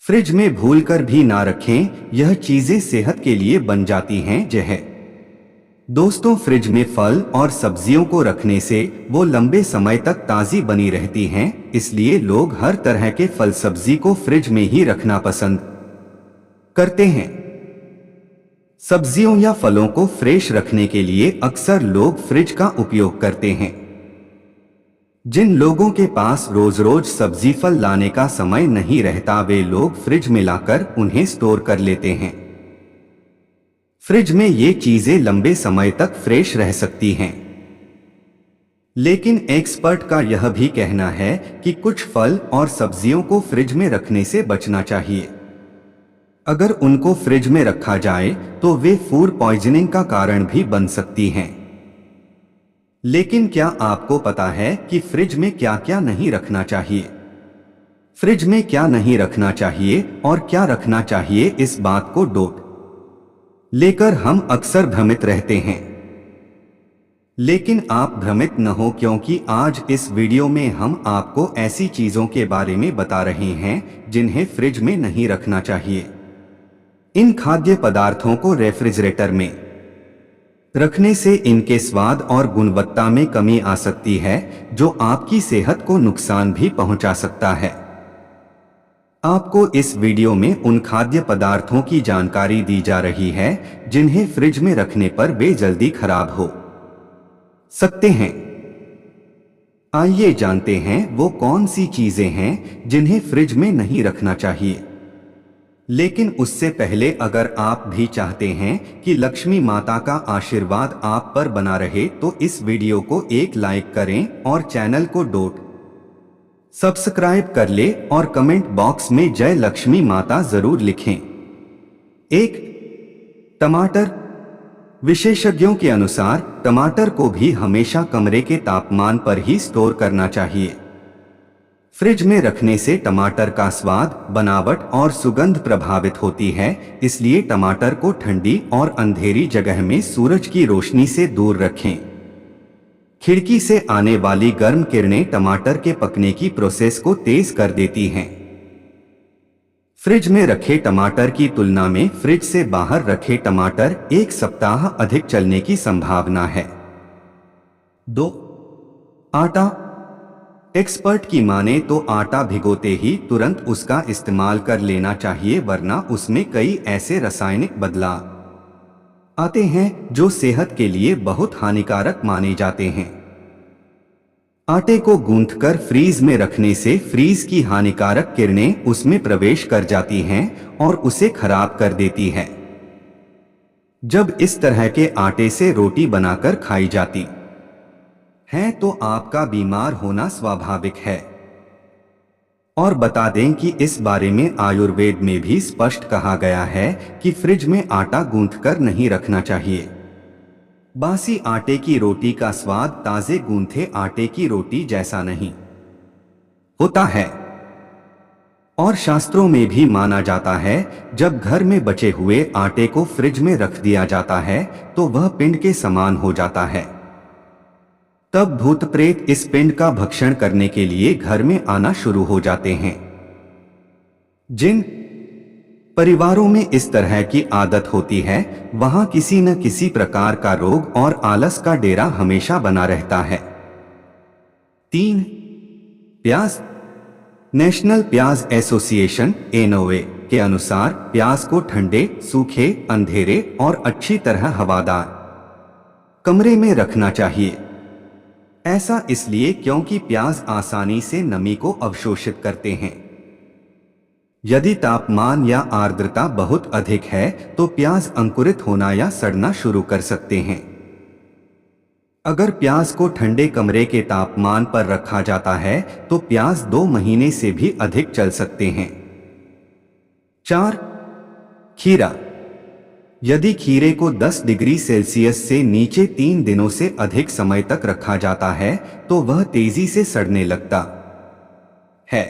Fridge में भूलकर भी ना रखें, यह चीजें सेहत के लिए बन जाती हैं जहर। दोस्तों, फ्रिज में फल और सब्जियों को रखने से वो लंबे समय तक ताजी बनी रहती हैं, इसलिए लोग हर तरह के फल सब्जी को फ्रिज में ही रखना पसंद करते हैं। सब्जियों या फलों को फ्रेश रखने के लिए अक्सर लोग फ्रिज का उपयोग करते हैं। जिन लोगों के पास रोज रोज सब्जी फल लाने का समय नहीं रहता, वे लोग फ्रिज में लाकर उन्हें स्टोर कर लेते हैं। फ्रिज में ये चीजें लंबे समय तक फ्रेश रह सकती हैं। लेकिन एक्सपर्ट का यह भी कहना है कि कुछ फल और सब्जियों को फ्रिज में रखने से बचना चाहिए। अगर उनको फ्रिज में रखा जाए तो वे फूड पॉइजनिंग का कारण भी बन सकती हैं। लेकिन क्या आपको पता है कि फ्रिज में क्या क्या नहीं रखना चाहिए? फ्रिज में क्या नहीं रखना चाहिए और क्या रखना चाहिए, इस बात को डोट लेकर हम अक्सर भ्रमित रहते हैं। लेकिन आप भ्रमित न हो, क्योंकि आज इस वीडियो में हम आपको ऐसी चीजों के बारे में बता रहे हैं जिन्हें फ्रिज में नहीं रखना चाहिए। इन खाद्य पदार्थों को रेफ्रिजरेटर में रखने से इनके स्वाद और गुणवत्ता में कमी आ सकती है, जो आपकी सेहत को नुकसान भी पहुंचा सकता है। आपको इस वीडियो में उन खाद्य पदार्थों की जानकारी दी जा रही है जिन्हें फ्रिज में रखने पर वे जल्दी खराब हो सकते हैं। आइए जानते हैं वो कौन सी चीजें हैं जिन्हें फ्रिज में नहीं रखना चाहिए। लेकिन उससे पहले, अगर आप भी चाहते हैं कि लक्ष्मी माता का आशीर्वाद आप पर बना रहे, तो इस वीडियो को एक लाइक करें और चैनल को सब्सक्राइब कर ले और कमेंट बॉक्स में जय लक्ष्मी माता जरूर लिखें। 1. टमाटर। विशेषज्ञों के अनुसार टमाटर को भी हमेशा कमरे के तापमान पर ही स्टोर करना चाहिए। फ्रिज में रखने से टमाटर का स्वाद, बनावट और सुगंध प्रभावित होती है, इसलिए टमाटर को ठंडी और अंधेरी जगह में सूरज की रोशनी से दूर रखें। खिड़की से आने वाली गर्म किरणें टमाटर के पकने की प्रोसेस को तेज कर देती हैं। फ्रिज में रखे टमाटर की तुलना में फ्रिज से बाहर रखे टमाटर 1 सप्ताह अधिक चलने की संभावना है। 2. आटा। एक्सपर्ट की माने तो आटा भिगोते ही तुरंत उसका इस्तेमाल कर लेना चाहिए, वरना उसमें कई ऐसे रासायनिक बदलाव आते हैं जो सेहत के लिए बहुत हानिकारक माने जाते हैं। आटे को गूंथकर फ्रीज में रखने से फ्रीज की हानिकारक किरणें उसमें प्रवेश कर जाती हैं और उसे खराब कर देती है। जब इस तरह के आटे से रोटी बनाकर खाई जाती है तो आपका बीमार होना स्वाभाविक है। और बता दें कि इस बारे में आयुर्वेद में भी स्पष्ट कहा गया है कि फ्रिज में आटा गूंथकर नहीं रखना चाहिए। बासी आटे की रोटी का स्वाद ताजे गूंथे आटे की रोटी जैसा नहीं होता है। और शास्त्रों में भी माना जाता है, जब घर में बचे हुए आटे को फ्रिज में रख दिया जाता है तो वह पिंड के समान हो जाता है। तब भूत प्रेत इस पिंड का भक्षण करने के लिए घर में आना शुरू हो जाते हैं। जिन परिवारों में इस तरह की आदत होती है, वहां किसी न किसी प्रकार का रोग और आलस का डेरा हमेशा बना रहता है। 3. प्याज। नेशनल प्याज एसोसिएशन (एनओए) के अनुसार प्याज को ठंडे, सूखे, अंधेरे और अच्छी तरह हवादार कमरे में रखना चाहिए। ऐसा इसलिए क्योंकि प्याज आसानी से नमी को अवशोषित करते हैं। यदि तापमान या आर्द्रता बहुत अधिक है तो प्याज अंकुरित होना या सड़ना शुरू कर सकते हैं। अगर प्याज को ठंडे कमरे के तापमान पर रखा जाता है तो प्याज 2 महीने से भी अधिक चल सकते हैं। 4. खीरा। यदि खीरे को 10 डिग्री सेल्सियस से नीचे 3 दिनों से अधिक समय तक रखा जाता है तो वह तेजी से सड़ने लगता है।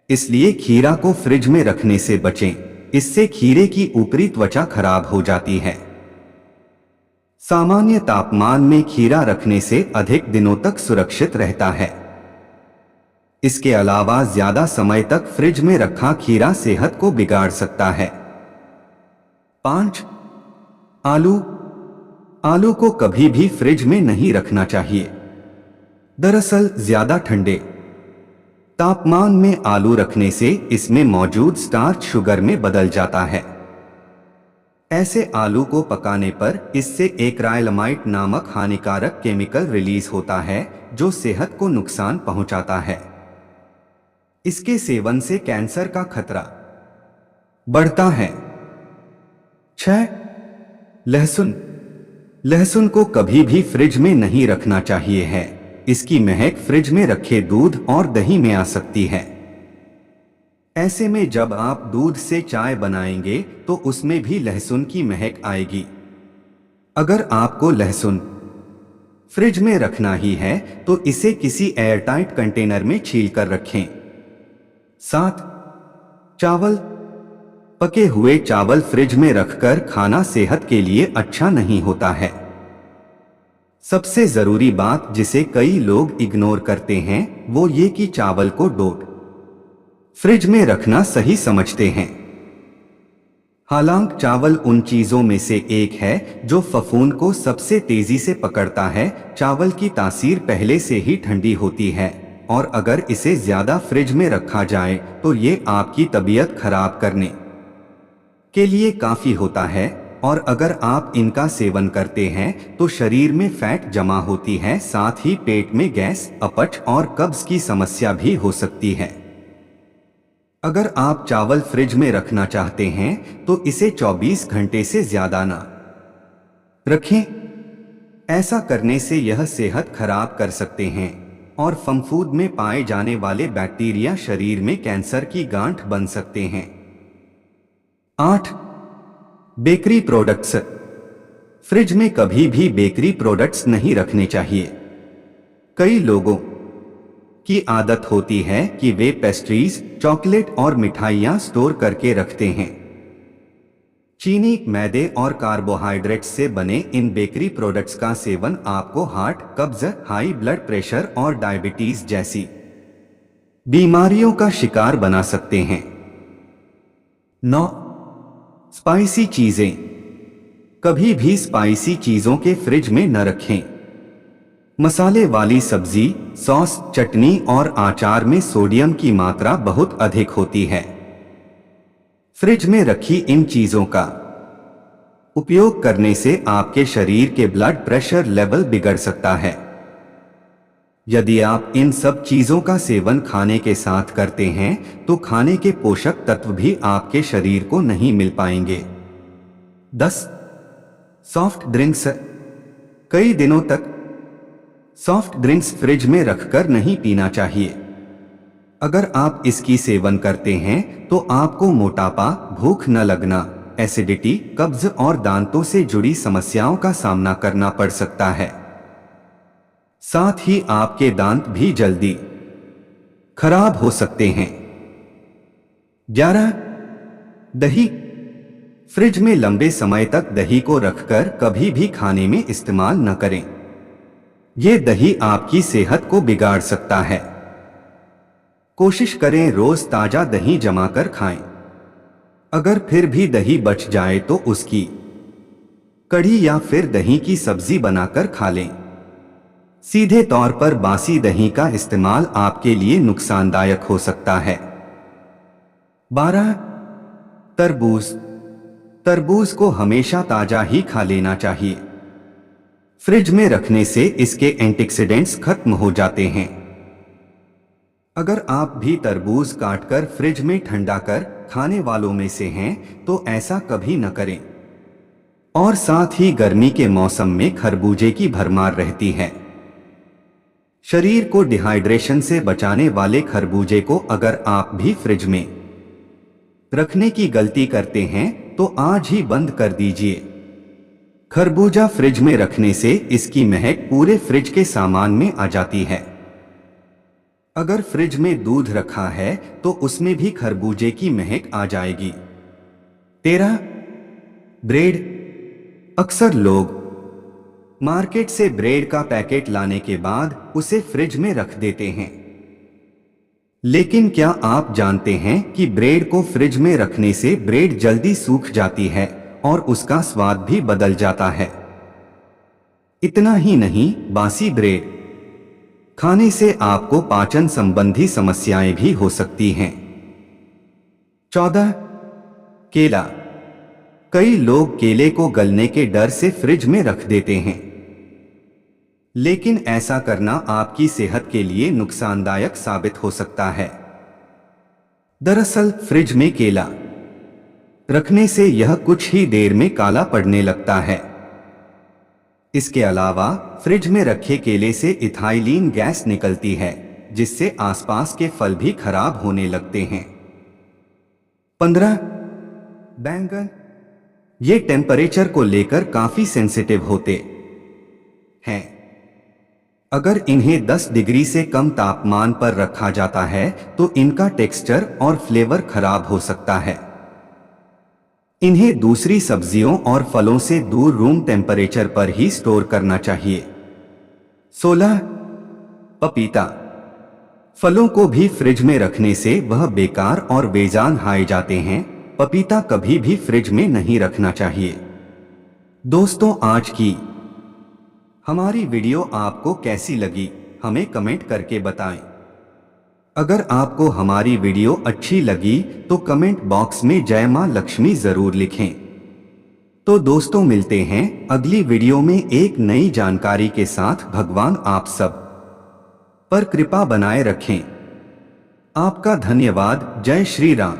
इसलिए खीरा को फ्रिज में रखने से बचें, इससे खीरे की ऊपरी त्वचा खराब हो जाती है। सामान्य तापमान में खीरा रखने से अधिक दिनों तक सुरक्षित रहता है। इसके अलावा ज्यादा समय तक फ्रिज में रखा खीरा सेहत को बिगाड़ सकता है। 5. आलू। आलू को कभी भी फ्रिज में नहीं रखना चाहिए। दरअसल ज्यादा ठंडे तापमान में आलू रखने से इसमें मौजूद स्टार्च शुगर में बदल जाता है। ऐसे आलू को पकाने पर इससे एक्राइलामाइड नामक हानिकारक केमिकल रिलीज होता है जो सेहत को नुकसान पहुंचाता है। इसके सेवन से कैंसर का खतरा बढ़ता है। 6. लहसुन। लहसुन को कभी भी फ्रिज में नहीं रखना चाहिए है। इसकी महक फ्रिज में रखे दूध और दही में आ सकती है। ऐसे में जब आप दूध से चाय बनाएंगे तो उसमें भी लहसुन की महक आएगी। अगर आपको लहसुन फ्रिज में रखना ही है तो इसे किसी एयरटाइट कंटेनर में छील कर रखें। 7. चावल। पके हुए चावल फ्रिज में रखकर खाना सेहत के लिए अच्छा नहीं होता है। सबसे जरूरी बात जिसे कई लोग इग्नोर करते हैं वो ये कि चावल को डोट फ्रिज में रखना सही समझते हैं। हालांकि चावल उन चीजों में से एक है जो फफूंद को सबसे तेजी से पकड़ता है। चावल की तासीर पहले से ही ठंडी होती है और अगर इसे ज्यादा फ्रिज में रखा जाए तो ये आपकी तबीयत खराब करने के लिए काफी होता है। और अगर आप इनका सेवन करते हैं तो शरीर में फैट जमा होती है, साथ ही पेट में गैस, अपच और कब्ज की समस्या भी हो सकती है। अगर आप चावल फ्रिज में रखना चाहते हैं तो इसे 24 घंटे से ज्यादा ना रखें। ऐसा करने से यह सेहत खराब कर सकते हैं और फफूंद में पाए जाने वाले बैक्टीरिया शरीर में कैंसर की गांठ बन सकते हैं। 8. Bakery products. फ्रिज में कभी भी बेकरी प्रोडक्ट्स नहीं रखने चाहिए। कई लोगों की आदत होती है कि वे पेस्ट्रीज, चॉकलेट और मिठाइयां स्टोर करके रखते हैं। चीनी, मैदे और कार्बोहाइड्रेट्स से बने इन बेकरी प्रोडक्ट्स का सेवन आपको हार्ट, कब्ज, हाई ब्लड प्रेशर और डायबिटीज जैसी बीमारियों का शिकार बना सकते हैं। 9. स्पाइसी चीजें। कभी भी स्पाइसी चीजों के फ्रिज में न रखें। मसाले वाली सब्जी, सॉस, चटनी और अचार में सोडियम की मात्रा बहुत अधिक होती है। फ्रिज में रखी इन चीजों का उपयोग करने से आपके शरीर के ब्लड प्रेशर लेवल बिगड़ सकता है। यदि आप इन सब चीजों का सेवन खाने के साथ करते हैं तो खाने के पोषक तत्व भी आपके शरीर को नहीं मिल पाएंगे। 10. Soft drinks. कई दिनों तक सॉफ्ट ड्रिंक्स फ्रिज में रखकर नहीं पीना चाहिए। अगर आप इसकी सेवन करते हैं तो आपको मोटापा, भूख न लगना, एसिडिटी, कब्ज और दांतों से जुड़ी समस्याओं का सामना करना पड़ सकता है। साथ ही आपके दांत भी जल्दी खराब हो सकते हैं। 11. दही। फ्रिज में लंबे समय तक दही को रखकर कभी भी खाने में इस्तेमाल न करें। ये दही आपकी सेहत को बिगाड़ सकता है। कोशिश करें रोज ताजा दही जमाकर खाएं। अगर फिर भी दही बच जाए तो उसकी कढ़ी या फिर दही की सब्जी बनाकर खा लें। सीधे तौर पर बासी दही का इस्तेमाल आपके लिए नुकसानदायक हो सकता है। 12. तरबूज। तरबूज को हमेशा ताजा ही खा लेना चाहिए। फ्रिज में रखने से इसके एंटीऑक्सीडेंट्स खत्म हो जाते हैं। अगर आप भी तरबूज काटकर फ्रिज में ठंडा कर खाने वालों में से हैं तो ऐसा कभी न करें। और साथ ही गर्मी के मौसम में खरबूजे की भरमार रहती है। शरीर को डिहाइड्रेशन से बचाने वाले खरबूजे को अगर आप भी फ्रिज में रखने की गलती करते हैं तो आज ही बंद कर दीजिए। खरबूजा फ्रिज में रखने से इसकी महक पूरे फ्रिज के सामान में आ जाती है। अगर फ्रिज में दूध रखा है तो उसमें भी खरबूजे की महक आ जाएगी। 13. ब्रेड। अक्सर लोग मार्केट से ब्रेड का पैकेट लाने के बाद उसे फ्रिज में रख देते हैं। लेकिन क्या आप जानते हैं कि ब्रेड को फ्रिज में रखने से ब्रेड जल्दी सूख जाती है और उसका स्वाद भी बदल जाता है। इतना ही नहीं, बासी ब्रेड खाने से आपको पाचन संबंधी समस्याएं भी हो सकती हैं। 14. केला। कई लोग केले को गलने के डर से फ्रिज में रख देते हैं, लेकिन ऐसा करना आपकी सेहत के लिए नुकसानदायक साबित हो सकता है। दरअसल फ्रिज में केला रखने से यह कुछ ही देर में काला पड़ने लगता है। इसके अलावा फ्रिज में रखे केले से इथाइलीन गैस निकलती है, जिससे आसपास के फल भी खराब होने लगते हैं। 15. बैंगन। ये टेम्परेचर को लेकर काफी सेंसिटिव होते हैं। अगर इन्हें 10 डिग्री से कम तापमान पर रखा जाता है तो इनका टेक्सचर और फ्लेवर खराब हो सकता है। इन्हें दूसरी सब्जियों और फलों से दूर रूम टेम्परेचर पर ही स्टोर करना चाहिए। 16. पपीता। फलों को भी फ्रिज में रखने से वह बेकार और बेजान खाए जाते हैं। पपीता कभी भी फ्रिज में नहीं रखना चाहिए। दोस्तों, आज की हमारी वीडियो आपको कैसी लगी, हमें कमेंट करके बताएं। अगर आपको हमारी वीडियो अच्छी लगी तो कमेंट बॉक्स में जय मां लक्ष्मी जरूर लिखें। तो दोस्तों, मिलते हैं अगली वीडियो में एक नई जानकारी के साथ। भगवान आप सब पर कृपा बनाए रखें। आपका धन्यवाद। जय श्री राम।